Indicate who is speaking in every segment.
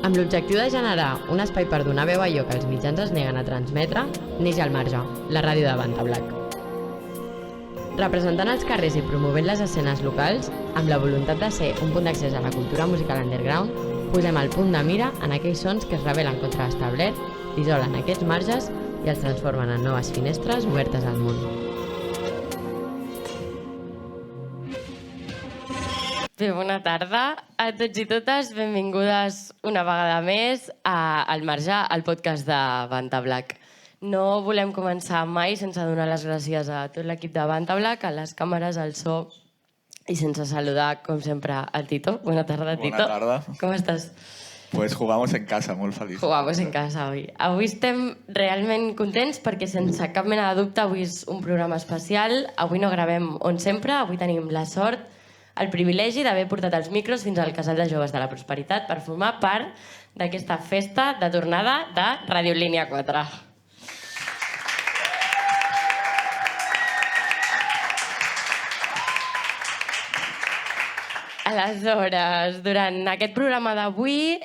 Speaker 1: Amb l'objectiu de generar un espai per donar veu a allò que els mitjans es neguen a transmetre, neix al marge, la ràdio de Vanta Black. Representant els carrers i promovent les escenes locals, amb la voluntat de ser un punt d'accés a la cultura musical underground, posem el punt de mira en aquells sons que es rebel·len contra l'establert, dissolen aquests marges i els transformen en noves finestres obertes al món.
Speaker 2: Bé, bona tarda a tots i totes. Benvingudes una vegada més al Marge, al podcast de Vanta Black. No volem començar mai sense donar les gràcies a tot l'equip de Vanta Black, a les càmeres, al so, i sense saludar, com sempre, al Tito. Bona tarda, Tito.
Speaker 3: Bona tarda.
Speaker 2: Com estàs?
Speaker 3: Pues jugamos en casa, molt feliç.
Speaker 2: Jugamos en casa avui. Avui estem realment contents perquè sense cap mena de dubte avui és un programa especial. Avui no gravem on sempre, avui tenim la sort, el privilegi d'haver portat els micros fins al Casal de Joves de la Prosperitat per formar part d'aquesta festa de tornada de Ràdio Línia 4. Aleshores, durant aquest programa d'avui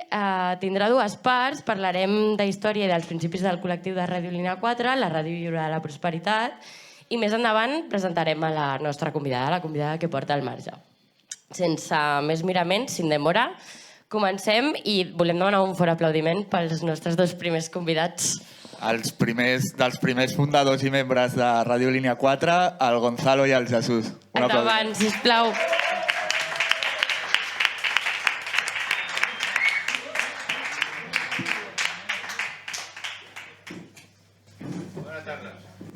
Speaker 2: tindrà dues parts. Parlarem d'història i dels principis del col·lectiu de Ràdio Línia 4, la Ràdio Lliure de la Prosperitat, i més endavant presentarem a la nostra convidada, la convidada que porta el marge. Sense més miraments, sin demora, comencem i volem demanar un fort aplaudiment pels nostres dos primers convidats.
Speaker 3: Dels primers fundadors i membres de Ràdio Línia 4, el Gonzalo i el Jesús.
Speaker 2: Endavant, sisplau.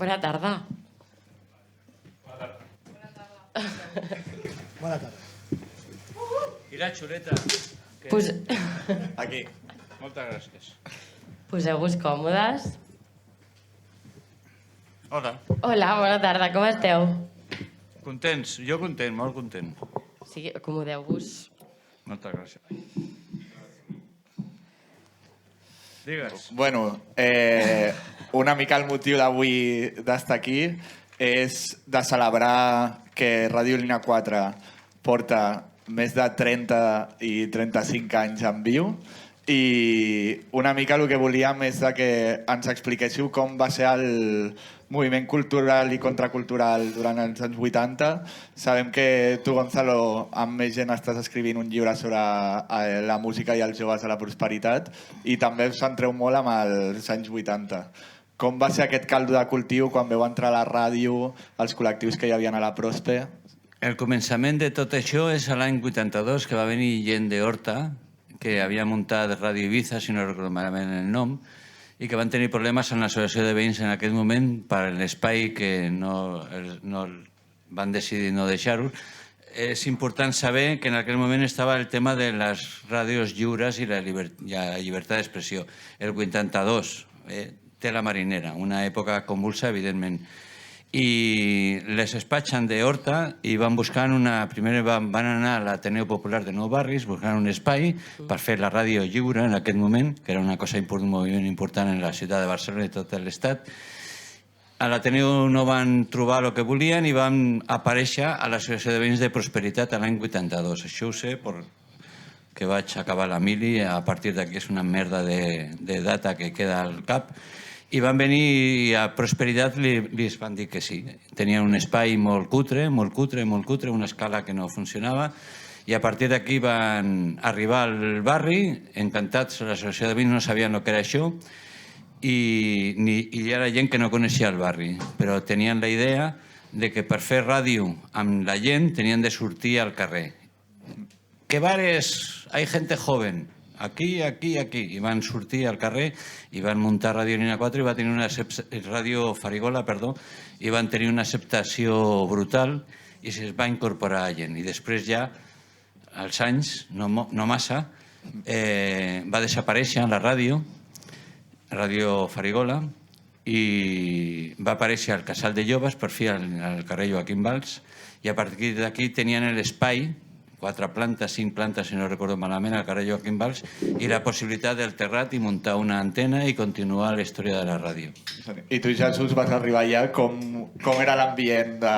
Speaker 2: Bona tarda.
Speaker 4: Bona tarda.
Speaker 5: I la xuleta?
Speaker 3: Aquí.
Speaker 5: Moltes gràcies.
Speaker 2: Poseu-vos còmodes.
Speaker 5: Hola.
Speaker 2: Hola, bona tarda, com esteu?
Speaker 5: Contents? Jo content, molt content.
Speaker 2: Sí, acomodeu-vos.
Speaker 5: Moltes gràcies. Digues.
Speaker 3: Bueno, una mica el motiu d'avui d'estar aquí és de celebrar que Ràdio Línia 4 porta més de 30 i 35 anys en viu i una mica el que volíem és que ens expliquéssiu com va ser el moviment cultural i contracultural durant els anys 80. Sabem que tu, Gonzalo, amb més gent estàs escrivint un llibre sobre la música i els joves a la prosperitat i també us centreu molt amb els anys 80. Com va ser aquest caldo de cultiu quan veu entrar a la ràdio, els col·lectius que hi havia a la Prospe?
Speaker 5: El començament de tot això és l'any 82, que va venir gent d'Horta, que havia muntat Ràdio Ibiza, si no recordo malament el nom, i que van tenir problemes amb l'associació de veïns en aquest moment per l'espai que no van decidir no deixar-ho. És important saber que en aquell moment estava el tema de les ràdios lliures i la llibertat d'expressió. El 82, Tela Marinera, una època convulsa, evidentment. I les despatxen d'Horta i van buscar primer van anar a l'Ateneu Popular de Nou Barris buscant un espai per fer la ràdio lliure en aquest moment, que era una cosa important, un moviment important en la ciutat de Barcelona i tot l'estat. A l'Ateneu no van trobar el que volien i van aparèixer a l'Associació de Veïns de Prosperitat l'any 82. Això ho sé perquè vaig acabar la mili, a partir d'aquí és una merda de data que queda al cap. I van venir i a Prosperitat li van dir que sí. Tenien un espai molt cutre, una escala que no funcionava, i a partir d'aquí van arribar al barri, encantats, l'associació de veïns no sabien el que era això, i hi era gent que no coneixia el barri, però tenien la idea de que per fer ràdio amb la gent tenien de sortir al carrer. ¿Qué bares? Hay gente joven. Aquí, aquí, aquí. I van sortir al carrer i van muntar Ràdio Línia 4 i va tenir Ràdio Farigola, perdó, i van tenir una acceptació brutal i se'ls va incorporar gent. I després ja, als anys, no massa, va desaparèixer la ràdio Farigola, i va aparèixer al Casal de Joves, per fi al carrer Joaquim Valls, i a partir d'aquí tenien l'espai 4 plantes, 5 plantes, si no recordo malament, al carrer Joaquim Valls, i la possibilitat del terrat i muntar una antena i continuar la història de la ràdio.
Speaker 3: I tu, Jesús, vas arribar allà, com era l'ambient de...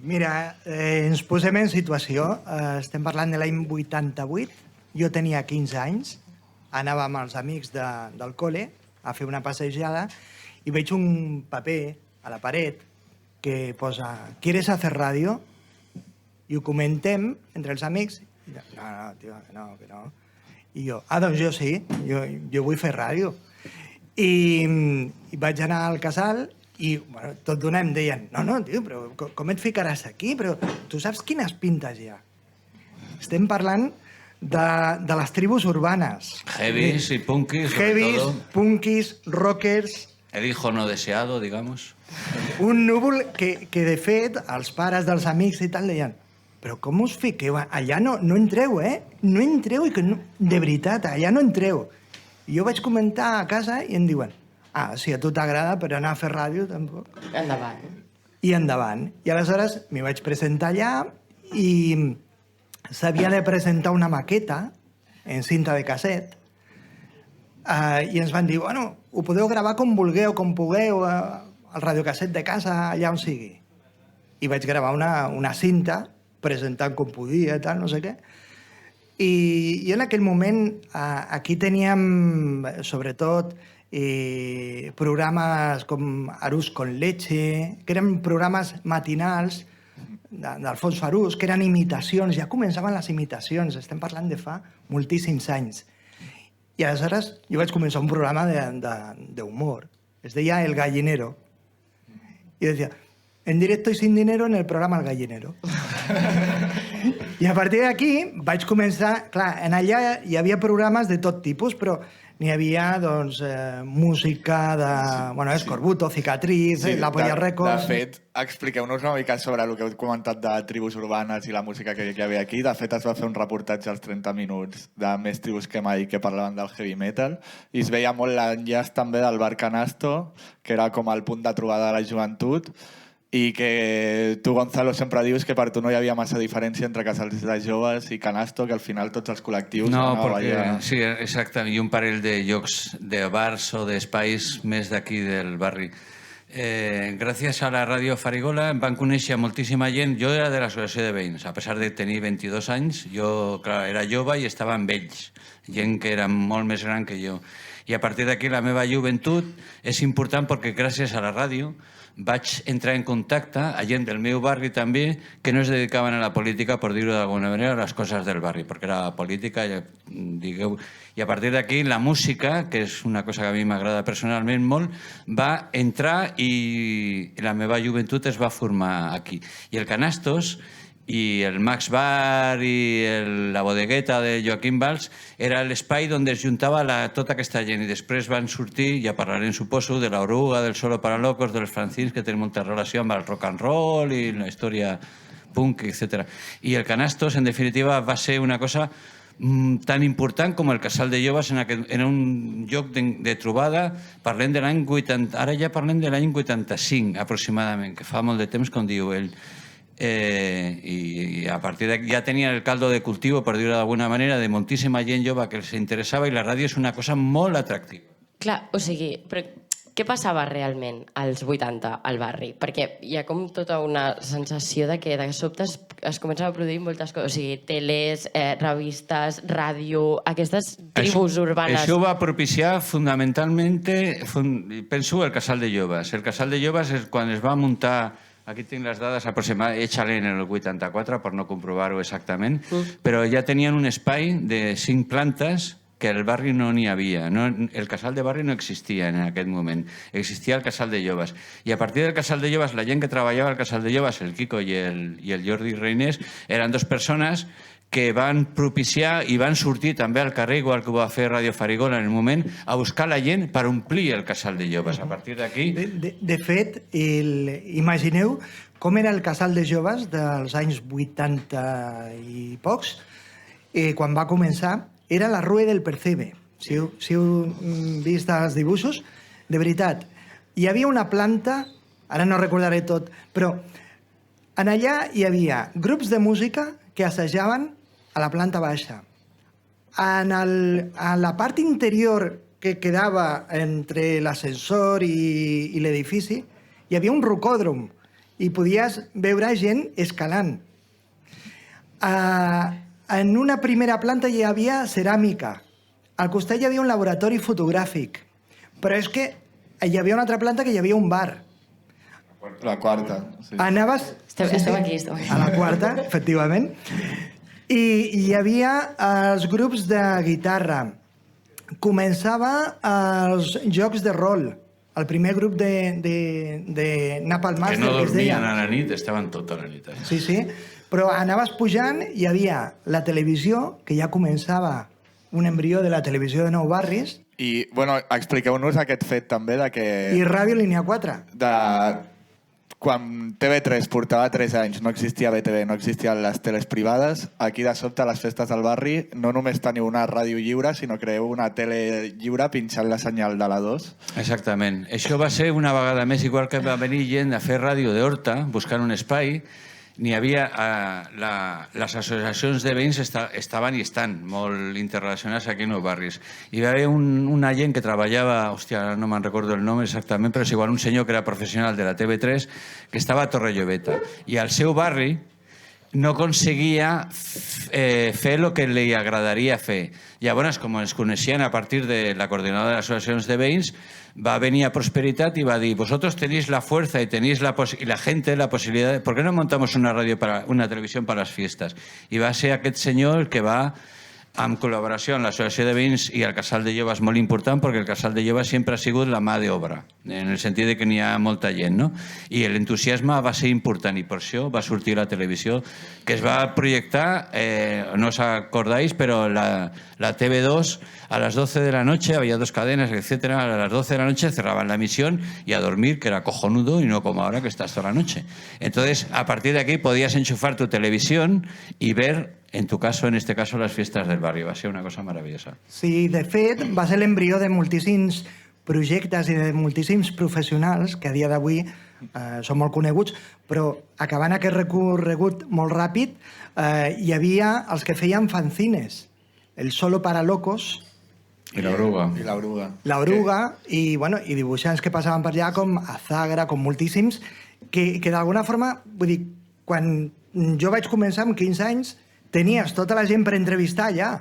Speaker 4: Mira, ens posem en situació. Estem parlant de l'any 88. Jo tenia 15 anys anava amb els amics del col·le a fer una passejada i veig un paper a la paret que posa ¿Quieres hacer radio? I ho comentem entre els amics. I no, tio, que no. I jo, doncs jo sí, jo vull fer ràdio. I vaig anar al casal i bueno, tot d'una em deien no, tio, però com et ficaràs aquí? Però tu saps quines pintes hi ha? Estem parlant de les tribus urbanes.
Speaker 5: Heavies y punkis, sobre
Speaker 4: Heavies,
Speaker 5: todo.
Speaker 4: punkis, rockers...
Speaker 5: El hijo no deseado, digamos.
Speaker 4: Un núvol que de fet, els pares dels amics i tal deien però com us fiqueu? Allà no entreu, No entreu, i que no, de veritat, allà no entreu. I jo vaig comentar a casa i em diuen si a tu t'agrada, però anar a fer ràdio tampoc.
Speaker 2: Endavant.
Speaker 4: I endavant. I aleshores m'hi vaig presentar allà i s'havia de presentar una maqueta en cinta de casset i ens van dir, bueno, ho podeu gravar com vulgueu, com pugueu, al radiocasset de casa, allà on sigui. I vaig gravar una cinta presentant com podia, tal, no sé què. I en aquell moment aquí teníem, sobretot, programes com Arús con leche, que eren programes matinals d'Alfons Farús, que eren imitacions, ja començaven les imitacions, estem parlant de fa moltíssims anys. I aleshores jo vaig començar un programa d'humor, es deia El Gallinero, i decía, en directo y sin dinero en el programa El Gallinero. I a partir d'aquí vaig començar... Clar, en allà hi havia programes de tot tipus, però n'hi havia, doncs, música de... Bueno, Escorbuto, Cicatriz, La Polla Records...
Speaker 3: De fet, expliqueu-nos una mica sobre el que heu comentat de tribus urbanes i la música que hi havia aquí. De fet, es va fer un reportatge als 30 minuts de Més tribus que mai que parlaven del heavy metal i es veia molt l'enllaç també del bar Canasto, que era com el punt de trobada de la joventut, i que tu, Gonzalo, sempre dius que per tu no hi havia massa diferència entre casals de joves i Canasto, que al final tots els col·lectius...
Speaker 5: No, porque sí, exacte, i un parell de llocs de bars o d'espais més d'aquí del barri. Gràcies a la Ràdio Farigola em van conèixer moltíssima gent. Jo era de l'associació de veïns, a pesar de tenir 22 anys, jo clar, era jove i estava amb ells, gent que era molt més gran que jo. I a partir d'aquí la meva joventut és important perquè gràcies a la ràdio vaig entrar en contacte a gent del meu barri també que no es dedicaven a la política, per dir-ho d'alguna manera, a les coses del barri, perquè era política, digueu... I a partir d'aquí la música, que és una cosa que a mi m'agrada personalment molt, va entrar i la meva joventut es va formar aquí. I el Canastos i el Max Bar i la bodegueta de Joaquim Valls era l'espai on es juntava tota aquesta gent i després van sortir, ja parlarem suposo, de l'Oruga, del Solo para Locos, dels Francins, que tenen molta relació amb el rock and roll i la història punk, etc. I el Canastos, en definitiva, va ser una cosa tan important com el Casal de Joves en un lloc de trobada. Parlem de l'any 80, ara ja parlem de l'any 85 aproximadament, que fa molt de temps, com diu ell. I a partir d'aquí ja tenia el caldo de cultivo, per dir-ho d'alguna manera, de moltíssima gent jove que els interessava, i la ràdio és una cosa molt atractiva.
Speaker 2: Clar, o sigui, però què passava realment als 80 al barri? Perquè hi ha com tota una sensació de que de sobte es comencen a produir moltes coses, o sigui, teles, revistes, ràdio, aquestes tribus urbanes.
Speaker 5: Això va propiciar fundamentalment, penso, el Casal de Joves. El Casal de Joves és quan es va muntar... Aquí tinc les dades aproximades, échale en el 84 per no comprovar-ho exactament, però ja tenien un espai de 5 plantes que al barri no n'hi havia. El casal de barri no existia en aquest moment. Existia el casal de joves. I a partir del casal de joves, la gent que treballava al casal de joves, el Quico i el Jordi Reinés, eren dues persones que van propiciar i van sortir també al carrer, igual que ho va fer Ràdio Farigola en el moment, a buscar la gent per omplir el casal de joves. A partir d'aquí...
Speaker 4: De fet, imagineu com era el casal de joves dels anys 80 i pocs, quan va començar, era la Rue del Percebe. Si heu vist els dibuixos, de veritat, hi havia una planta, ara no recordaré tot, però en allà hi havia grups de música que assajaven a la planta baixa. A la part interior que quedava entre l'ascensor i l'edifici hi havia un rocòdrom i podies veure gent escalant. En una primera planta hi havia ceràmica. al costat hi havia un laboratori fotogràfic, però és que hi havia una altra planta que hi havia un bar.
Speaker 3: La quarta. Sí.
Speaker 4: Anaves...
Speaker 2: Estem aquí.
Speaker 4: A la quarta, efectivament. I hi havia els grups de guitarra. Començava els jocs de rol. El primer grup de Napalm Master,
Speaker 5: Que no
Speaker 4: que es deia.
Speaker 5: dormien a la nit, estaven tota la nit.
Speaker 4: Sí, sí. Però anaves pujant, hi havia la televisió, que ja començava un embrió de la televisió de Nou Barris,
Speaker 3: I, bueno, expliqueu-nos aquest fet també de que...
Speaker 4: i Ràdio Línia 4.
Speaker 3: Quan TV3 portava 3 anys, no existia BTV, no existien les teles privades, aquí de sobte a les festes del barri no només teniu una ràdio lliure, sinó creeu una tele lliure pinxant la senyal de la 2.
Speaker 5: Exactament. Això va ser una vegada més, igual que va venir gent a fer ràdio d'Horta, buscant un espai. N'hi havia... les associacions de veïns estaven i estan molt interrelacionades aquí en els barris. Hi va haver una gent que treballava, hòstia, no me'n recordo el nom exactament, però és igual, un senyor que era professional de la TV3, que estava a Torrelloveta. I al seu barri no aconseguia fer el que li agradaria fer. Llavors, com ens coneixien a partir de la coordinadora de les associacions de veïns, va venir a Prosperitat y va a decir, vosotros tenéis la fuerza y tenéis y la gente la posibilidad, ¿por qué no montamos una una televisión para las fiestas? Y va a ser aquest senyor el que va, amb col·laboració amb l'Associació de Veïns i el Casal de Joves molt important, perquè el Casal de Joves sempre ha sigut la mà d'obra, en el sentit de que n'hi ha molta gent, no? I l'entusiasme va ser important i per això va sortir la televisió, que es va projectar, no os acordáis, pero la TV2 a las 12 de la noche, había 2 cadenas, etcétera, a las 12 de la noche cerraban la emisión y a dormir, que era cojonudo, y no como ahora que estás toda la noche. Entonces, a partir de aquí podías enchufar tu televisión y ver, en tu caso, en este caso, las fiestas del barrio. Va ser una cosa maravillosa.
Speaker 4: Sí, de fet, va ser l'embrió de moltíssims projectes i de moltíssims professionals que a dia d'avui són molt coneguts, però acabant aquest recorregut molt ràpid, hi havia els que feien fanzines, el Solo para Locos,
Speaker 5: I la Oruga.
Speaker 3: I la Oruga.
Speaker 4: la Oruga, i, bueno, i dibuixants que passaven per allà com Azagra, com moltíssims, que d'alguna forma, vull dir, quan jo vaig començar amb 15 anys, tenies tota la gent per entrevistar allà.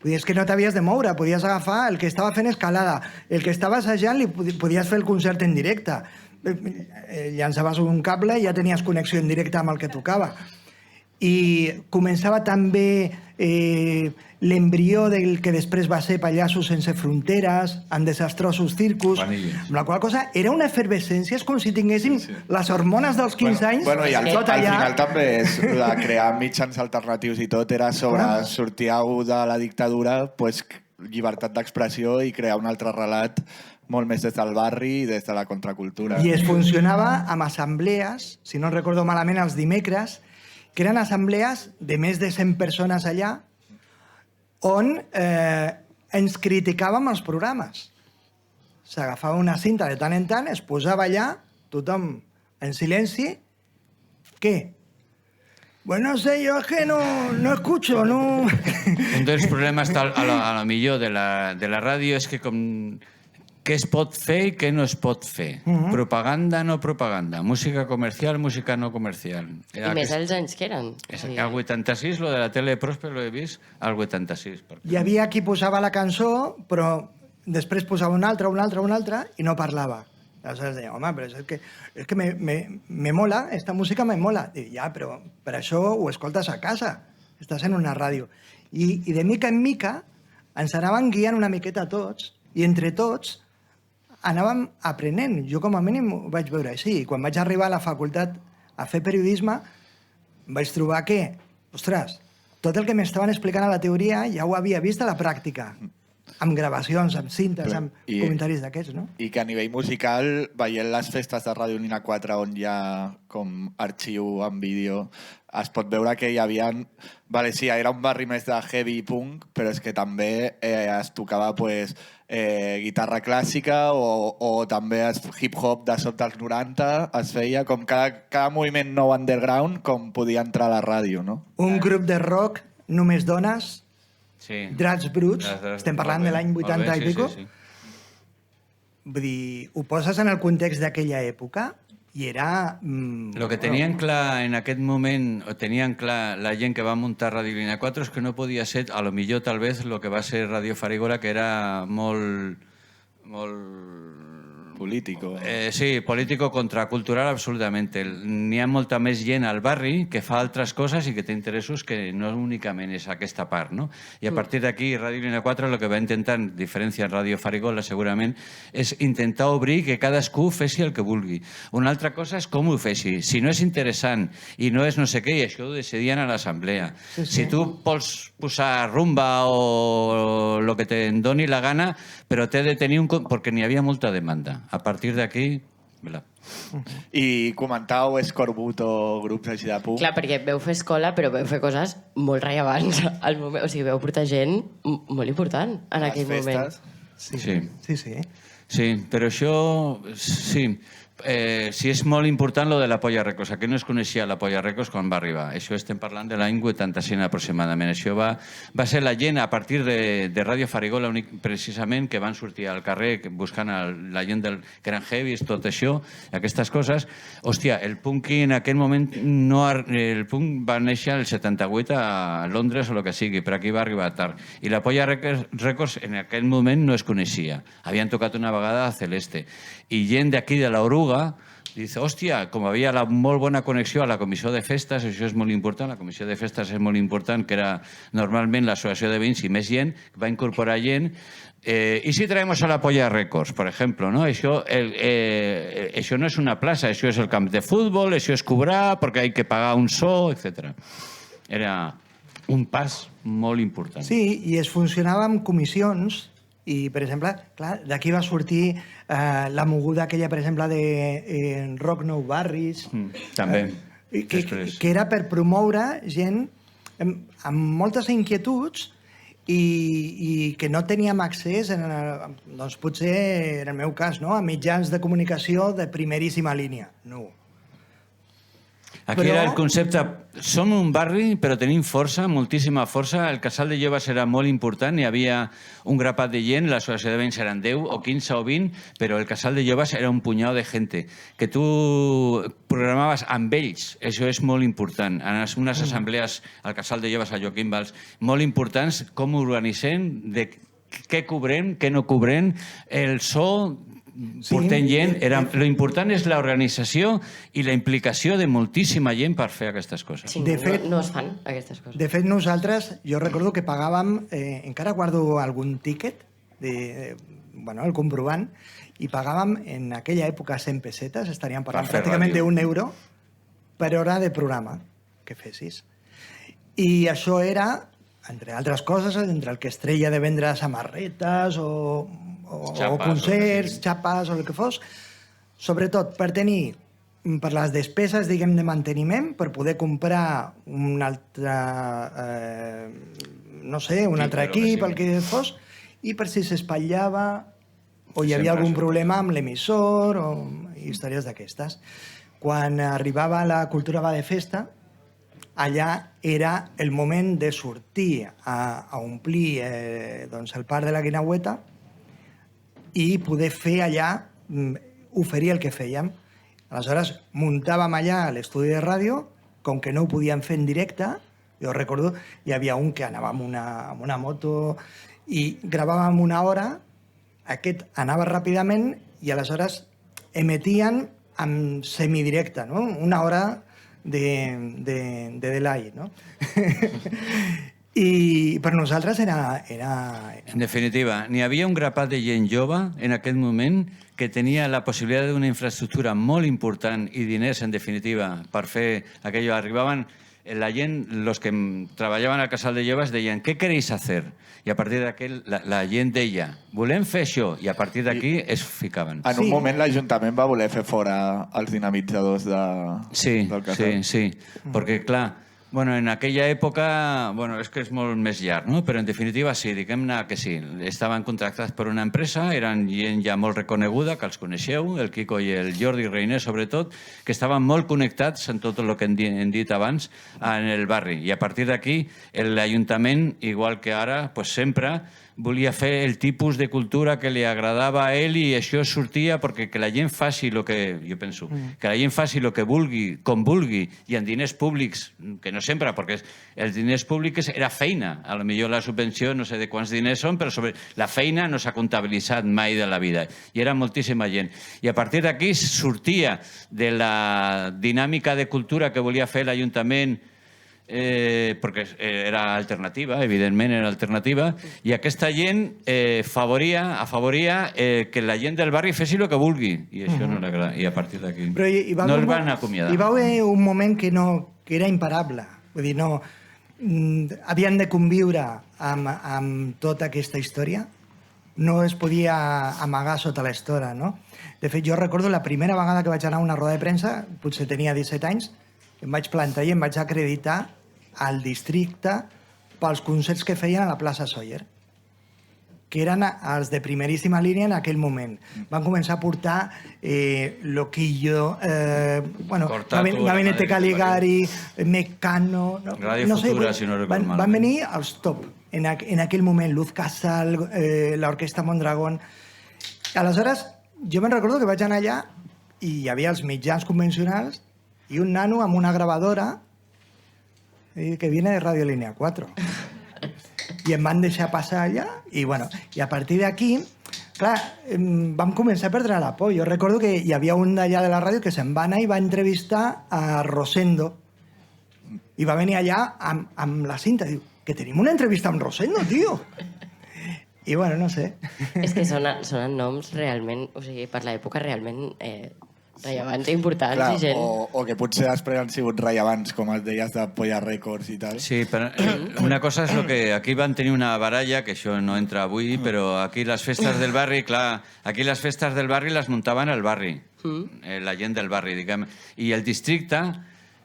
Speaker 4: Vull dir, és que no t'havies de moure, podies agafar el que estava fent escalada, el que estava assajant li podies fer el concert en directe. Llançaves un cable i ja tenies connexió en directe amb el que tocava. I començava també l'embrió del que després va ser Pallassos sense fronteres, amb desastrosos circus, amb la qual cosa era una efervescència, és com si tinguéssim les hormones dels 15 anys.
Speaker 3: Bueno, i al final també és la crear mitjans alternatius i tot era sobre sortir-ho de la dictadura, pues, llibertat d'expressió i crear un altre relat molt més des del barri i des de la contracultura.
Speaker 4: I es funcionava amb assemblees, si no recordo malament, els dimecres, que eren assemblees de més de 100 persones allà, on ens criticàvem els programes. S'agafava una cinta de tant en tant, es posava allà, tothom en silenci. ¿Qué? Bueno, no sé, yo es que no escucho, no...
Speaker 5: Un dels problemes a lo millor de la ràdio és que com què es pot fer i què no es pot fer. Propaganda, no propaganda. Música comercial, música no comercial.
Speaker 2: I més els anys que eren.
Speaker 5: Al 86, lo de la tele Próspero, lo he vist al 86.
Speaker 4: Hi havia qui posava la cançó, però després posava una altra, i no parlava. Aleshores deia, home, però és que me mola, esta música me mola. Dic, ja, però per això ho escoltes a casa, estàs en una ràdio. I de mica en mica ens anaven guiant una miqueta tots, i entre tots anàvem aprenent. Jo com a mínim ho vaig veure així. I quan vaig arribar a la facultat a fer periodisme, vaig trobar que, ostres, tot el que m'estaven explicant a la teoria ja ho havia vist a la pràctica, amb gravacions, amb cintes, amb comentaris d'aquests, no?
Speaker 3: I que a nivell musical, veient les festes de Ràdio Línia 4 on hi ha com arxiu en vídeo, es pot veure que hi havia... Vale, sí, era un barri més de heavy punk, però és que també es tocava pues, guitarra clàssica o també hip-hop de sota dels 90, es feia com cada moviment nou underground com podia entrar a la ràdio, no?
Speaker 4: Un grup de rock, només dones,
Speaker 5: Sí.
Speaker 4: Dracs Bruts, estem parlant de l'any 80 i pico.
Speaker 5: Sí.
Speaker 4: Vull dir, ho poses en el context d'aquella època, I era...
Speaker 5: Lo que tenien clar en aquest moment, o tenien clar la gent que va muntar Radio Línia 4, és que no podia ser, a lo millor, tal vez, lo que va ser Radio Farigola, que era molt
Speaker 3: Político.
Speaker 5: sí, político contracultural, absolutamente. N'hi ha molta més gent al barri que fa altres coses i que té interessos que no únicament és aquesta part, no? I a partir d'aquí, Ràdio Línia 4 el que va intentar, en diferència de Ràdio Farigola, segurament, és intentar obrir que cadascú fessi el que vulgui. Una altra cosa és com ho fessi. Si no és interessant i no és no sé què, i això ho decidien a l'assemblea. Si tu vols posar rumba o el que te'n doni la gana, però té de tenir un... perquè n'hi havia molta demanda. A partir d'aquí...
Speaker 3: I comentàveu Escorbut o grups així de punk.
Speaker 2: Clar, perquè veu fer escola, però veu fer coses molt rellevants al moment. O sigui, veu portar gent molt important en aquell moment.
Speaker 5: Sí. Sí, però això... Sí. Sí, és molt important lo de la Polla Records. Aquí no es coneixia la Polla Records quan va arribar. Això estem parlant de l'any 85 aproximadament. Això va ser la gent a partir de Ràdio Farigola precisament que van sortir al carrer buscant la gent que eren heavies, tot això, aquestes coses. Hòstia, el punk en aquell moment el punk va néixer el 78 a Londres o el que sigui, però aquí va arribar tard. I la Polla Records en aquell moment no es coneixia. Havien tocat una vegada a Celeste. I gent d'aquí de l'Oruga dice, hòstia, com havia la molt bona connexió a la comissió de festes, això és molt important, la comissió de festes és molt important, que era normalment l'associació de veïns i més gent, va incorporar gent. ¿Y si traemos a la Polla Records, por ejemplo? ¿No? Això no és una plaça, això és el camp de futbol, això és cobrar perquè hay que pagar un so, etc. Era un pas molt important.
Speaker 4: Sí, i es funcionava amb comissions i, per exemple, clar, d'aquí va sortir la moguda aquella, per exemple, de Rock Nou Barris.
Speaker 5: També.
Speaker 4: Que era per promoure gent amb moltes inquietuds i que no teníem accés, doncs potser, en el meu cas, a mitjans de comunicació de primeríssima línia. No.
Speaker 5: Aquí era el concepte, som un barri però tenim força, moltíssima força, el casal de joves era molt important, hi havia un grapat de gent, l'associació de veïns eren 10 o 15 o 20, però el casal de joves era un punyau de gent que tu programaves amb ells, això és molt important, en unes assemblees al casal de joves a Joaquim Valls, molt importants, com organitzem, de què cobrem, què no cobrem, el so... portem gent, lo important és l'organització i la implicació de moltíssima gent per fer aquestes coses.
Speaker 2: Sí, no es fan aquestes coses.
Speaker 4: De fet, nosaltres, jo recordo que pagàvem, encara guardo algun tíquet, el comprovant, i pagàvem en aquella època 100 pessetes, estaríem parlant pràcticament d'un euro per hora de programa que fessis. I això era, entre altres coses, entre el que es treia de vendre samarretes o concerts, xapes o el que fos, sobretot per tenir, per les despeses, diguem, de manteniment, per poder comprar un altre, no sé, un altre equip, el que fos, i per si s'espatllava o hi havia algun problema amb l'emissor o històries d'aquestes. Quan arribava la Cultura va de festa, allà era el moment de sortir a omplir el parc de la Guinaueta i poder fer allà, oferir el que fèiem. Aleshores, muntàvem allà l'estudi de ràdio, com que no ho podíem fer en directe, jo recordo, hi havia un que anava amb una moto i gravàvem una hora, aquest anava ràpidament i aleshores emetien en semidirecte, no? Una hora de delay, no? I per nosaltres era...
Speaker 5: En definitiva, n'hi havia un grapat de gent jove en aquest moment que tenia la possibilitat d'una infraestructura molt important i diners, en definitiva, per fer aquello. Arribaven la gent, los que treballaven al casal de joves, deien, ¿qué queréis hacer? I a partir d'aquell, la gent deia, volem fer això, i a partir d'aquí es ficaven.
Speaker 3: En un moment l'Ajuntament va voler fer fora els dinamitzadors del casal.
Speaker 5: Sí, perquè, clar, en aquella època, és que és molt més llarg, no? Però en definitiva sí, diguem-ne que sí. Estaven contractats per una empresa, eren gent ja molt reconeguda, que els coneixeu, el Quico i el Jordi Reiner sobretot, que estaven molt connectats en tot el que hem dit abans en el barri. I a partir d'aquí l'Ajuntament, igual que ara, sempre volia fer el tipus de cultura que li agradava a ell i això sortia perquè que la gent faci el que... Jo penso, que la gent faci el que vulgui, com vulgui, i en diners públics, que no sempre, perquè els diners públics era feina. A lo millor la subvenció no sé de quants diners són, però sobre la feina no s'ha comptabilitzat mai de la vida. I era moltíssima gent. I a partir d'aquí sortia de la dinàmica de cultura que volia fer l'Ajuntament, perquè era alternativa, evidentment era alternativa, i aquesta gent afavoria que la gent del barri fessi el que vulgui, i això no l'agrada, i a partir d'aquí no els van acomiadar.
Speaker 4: Hi va haver un moment que era imparable, vull dir, no, havien de conviure amb tota aquesta història, no es podia amagar sota l'estora, no? De fet, jo recordo la primera vegada que vaig anar a una roda de premsa, potser tenia 17 anys, em vaig plantar i em vaig acreditar al districte pels concerts que feien a la plaça Sóller, que eren els de primeríssima línia en aquell moment. Van començar a portar Loquillo, Gabinete Caligari, Mecano...
Speaker 5: Radio Futura, si no recordo mal.
Speaker 4: Van venir els top en aquell moment, Luz Casal, l'Orquestra Mondragón. Aleshores, jo me'n recordo que vaig anar allà i hi havia els mitjans convencionals i un nano amb una gravadora que viene de Radio Línea 4. I em van deixar passar allà i, bueno, i a partir d'aquí, clar, vam començar a perdre la por. Jo recordo que hi havia un d'allà de la ràdio que se'n va anar i va entrevistar a Rosendo i va venir allà amb la cinta. Diu, que tenim una entrevista amb Rosendo, tio. I, bueno, no sé.
Speaker 2: És que sonen noms realment, o sigui, per l'època realment rellevants i importants.
Speaker 3: Clar,
Speaker 2: i gent...
Speaker 3: o que potser després han sigut rellevants, com els deies de Polla Records i tal.
Speaker 5: Sí, però una cosa és que aquí van tenir una baralla, que això no entra avui, però aquí les festes del barri, clar, aquí les festes del barri les muntaven al barri, la gent del barri, diguem. I el districte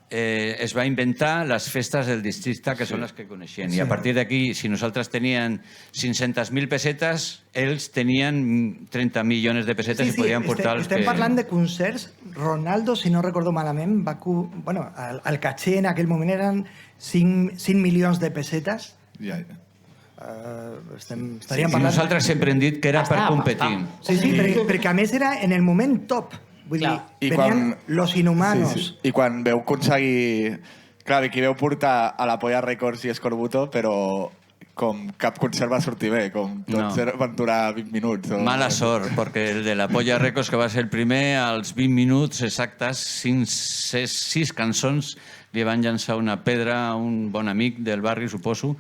Speaker 5: es va inventar les festes del districte, que són les que coneixien. I a partir d'aquí, si nosaltres teníem 500.000 pessetes, ells tenien 30 milions de pessetes i podien portar els que...
Speaker 4: Estem parlant de concerts. Ronaldo, si no recordo malament, el caché en aquell moment eren 5 milions de pessetes.
Speaker 3: Ja.
Speaker 4: Estaríem parlant...
Speaker 5: Nosaltres sempre hem dit que era per competir.
Speaker 4: Sí, perquè a més era en el moment top. Vull dir, venien Los Inhumanos.
Speaker 3: Sí. I quan veu aconseguir... Clar, aquí veu portar a la Polla Records i Escorbuto, però com cap concert va sortir bé, com tots van durar 20 minuts.
Speaker 5: Mala sort, perquè el de la Polla Records, que va ser el primer, als 20 minuts exactes, 6 cançons, li van llançar una pedra a un bon amic del barri, suposo,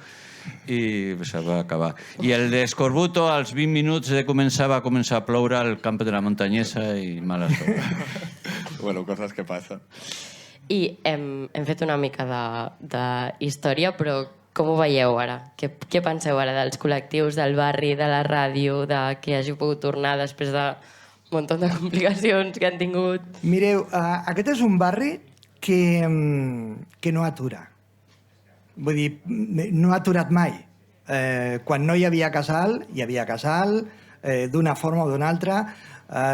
Speaker 5: i se va acabar. I el d'Escorbuto, als 20 minuts de començar, va començar a ploure al camp de la Muntanyesa i mala sort.
Speaker 3: Bueno, coses que passen.
Speaker 2: I hem fet una mica d'història, però com ho veieu ara? Què penseu ara dels col·lectius, del barri, de la ràdio, de que hagi pogut tornar després d'un munt de complicacions que han tingut?
Speaker 4: Mireu, aquest és un barri que no atura. Vull dir, no ha aturat mai. Quan no hi havia casal, d'una forma o d'una altra.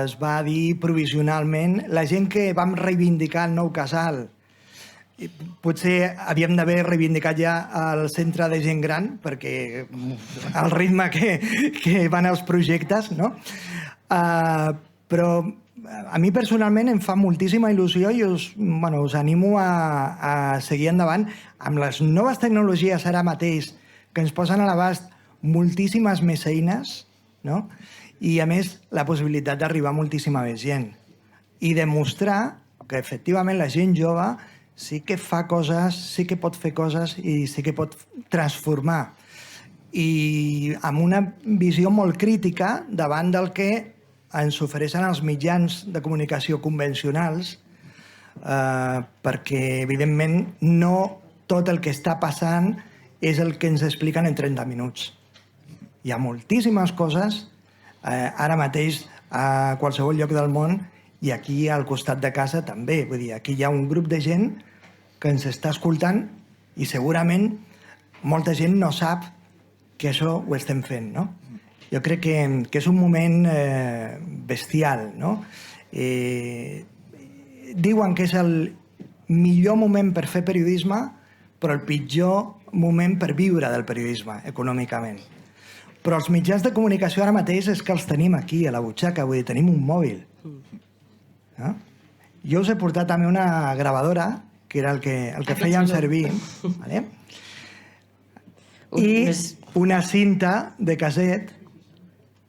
Speaker 4: Es va dir provisionalment. La gent que vam reivindicar el nou casal, potser havíem d'haver reivindicat ja el centre de gent gran, perquè el ritme que van els projectes, no? Però a mi personalment em fa moltíssima il·lusió i us animo a seguir endavant amb les noves tecnologies ara mateix que ens posen a l'abast moltíssimes més eines, no? I a més la possibilitat d'arribar a moltíssima més gent i demostrar que efectivament la gent jove sí que fa coses, sí que pot fer coses i sí que pot transformar, i amb una visió molt crítica davant del que ens ofereixen els mitjans de comunicació convencionals, perquè, evidentment, no tot el que està passant és el que ens expliquen en 30 minuts. Hi ha moltíssimes coses, ara mateix, a qualsevol lloc del món, i aquí al costat de casa també. Vull dir, aquí hi ha un grup de gent que ens està escoltant i segurament molta gent no sap que això ho estem fent, no? Jo crec que és un moment bestial, no? Diuen que és el millor moment per fer periodisme, però el pitjor moment per viure del periodisme, econòmicament. Però els mitjans de comunicació ara mateix és que els tenim aquí, a la butxaca, vull dir, tenim un mòbil. No? Jo us he portat també una gravadora, que era el que fèiem servir, ¿vale? I una cinta de casset,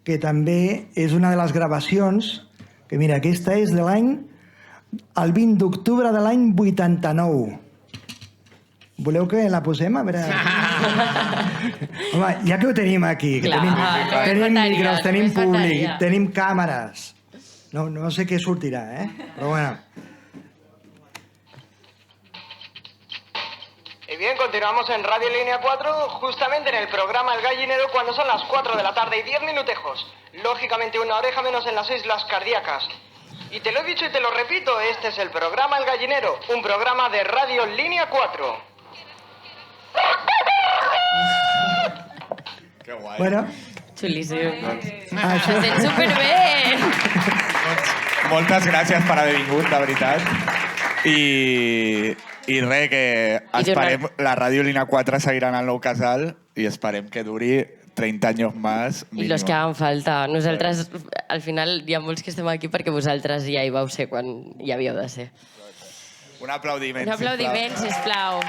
Speaker 4: que també és una de les gravacions, que mira, aquesta és de l'any, el 20 d'octubre de l'any 89. Voleu que la posem? A veure... Home, ja que ho tenim aquí, que tenim micros, tenim públic, tenim càmeres. No sé què sortirà, Però bueno.
Speaker 6: Y bien, continuamos en Radio Línea 4, justamente en el programa El Gallinero, cuando son las 4 de la tarde y 10 minutejos. Lógicamente una oreja menos en las islas cardíacas. Y te lo he dicho y te lo repito, este es el programa El Gallinero, un programa de Radio Línea 4.
Speaker 3: Que guai.
Speaker 4: Bueno,
Speaker 2: Xulíssim.
Speaker 4: això...
Speaker 2: Sent superbé!
Speaker 3: Moltes gràcies per haver vingut, de veritat. I res, que esperem... La Ràdio Línea 4 seguirà en el nou casal i esperem que duri 30 anys més.
Speaker 2: I los que hagan falta. Nosaltres, al final, hi ha molts que estem aquí perquè vosaltres ja hi vau ser quan hi havíeu de ser.
Speaker 3: Un aplaudiment,
Speaker 2: Un aplaudiment, sisplau.